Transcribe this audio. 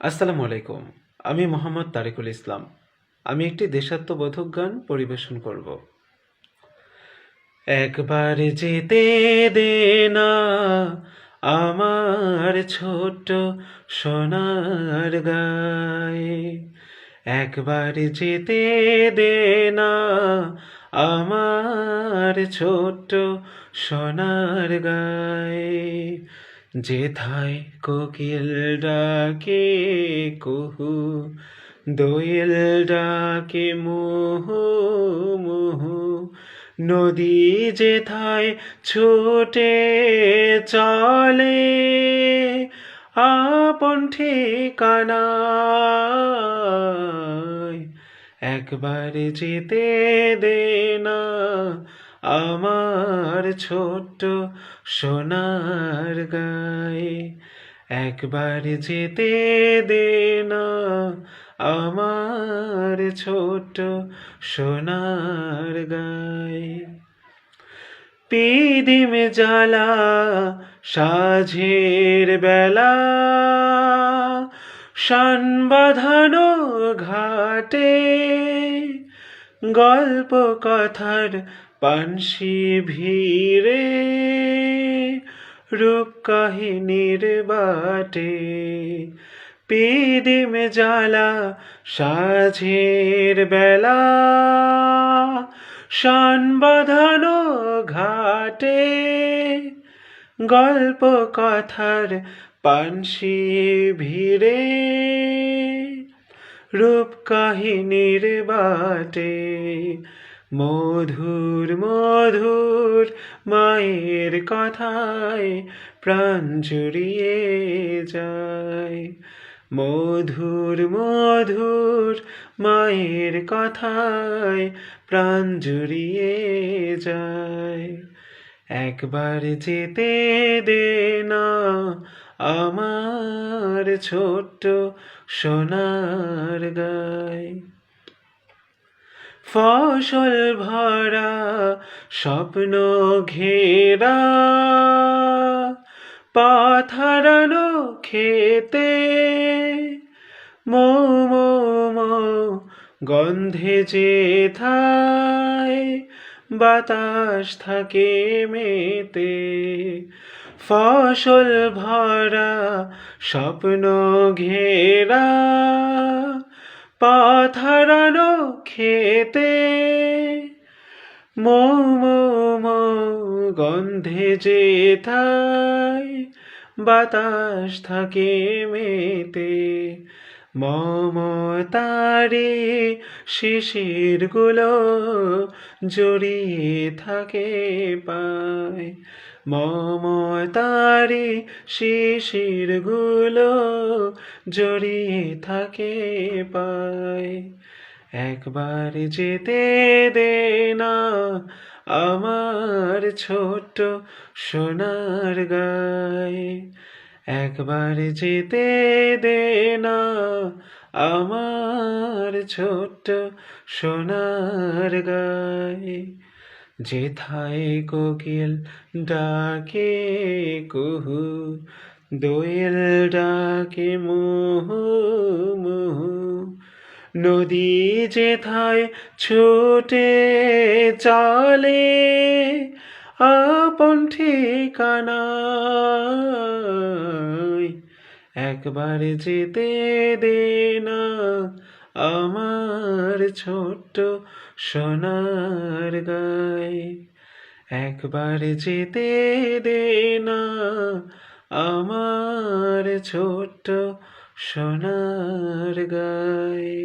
আসসালামু আলাইকুম। আমি মোহাম্মদ তারিকুল ইসলাম। আমি একটি দেশাত্মবোধক গান পরিবেশন করব। একবার যেতে দে না আমার ছোট্ট সোনার গায়ে, একবার যেতে দে না আমার ছোট্ট সোনার গায়ে, যেথায় কোকিল ডাকে কুহু, দোয়েল ডাকে মুহু মুহু, নদী যেথায় ছুটে চলে আপন ঠিকানায়, একবার যেতে দে না আমার ছোট্ট সোনার গায়ে, একবার যেতে দে না আমার ছোট্ট সোনার গায়ে। পিদিম জ্বালা সাঝের বেলা, শান বাঁধানো ঘাটে, গল্প কথার পানসি ভিড়ে, রূপ কাহিনীর বাটে, পিদিম জ্বালা সাঝের বেলা, শান বাঁধানো ঘাটে, গল্প কথার পানসি ভিড়ে, রূপ কাহিনীর বাটে, মধুর মধুর মায়ের কথায় প্রাণ জুড়িয়ে যায়, মধুর মধুর মায়ের কথায় প্রাণ জুড়িয়ে যায়, একবার যেতে দে না আমার ছোট্ট সোনার গায়ে। ফসল ভরা স্বপ্ন ঘেরা পথ হারানো খেতে, মৌ গন্ধে যেথায় বাতাস থাকে মেতে, ফসল ভরা স্বপ্ন ঘেরা পথ হারানো খেতে, মৌ গন্ধে যেথায় বাতাস থাকে মেতে, মমতারে শিশিরগুলো জড়িয়ে থাকে পায়, মমতারে শিশিরগুলো জড়িয়ে থাকে পায়, একবার যেতে দে না আমার ছোট্ট সোনার গায়ে, একবার যেতে দে না আমার ছোট্ট সোনার গায়ে, যেথায় কোকিল ডাকে কুহু, দোয়েল ডাকে মুহু মুহু, নদী যেথায় ছুটে চলে আপন ঠিকানায়, একবার যেতে দে না আমার ছোট্ট সোনার গায়ে, একবার যেতে দে না আমার ছোট্ট সোনার গায়ে।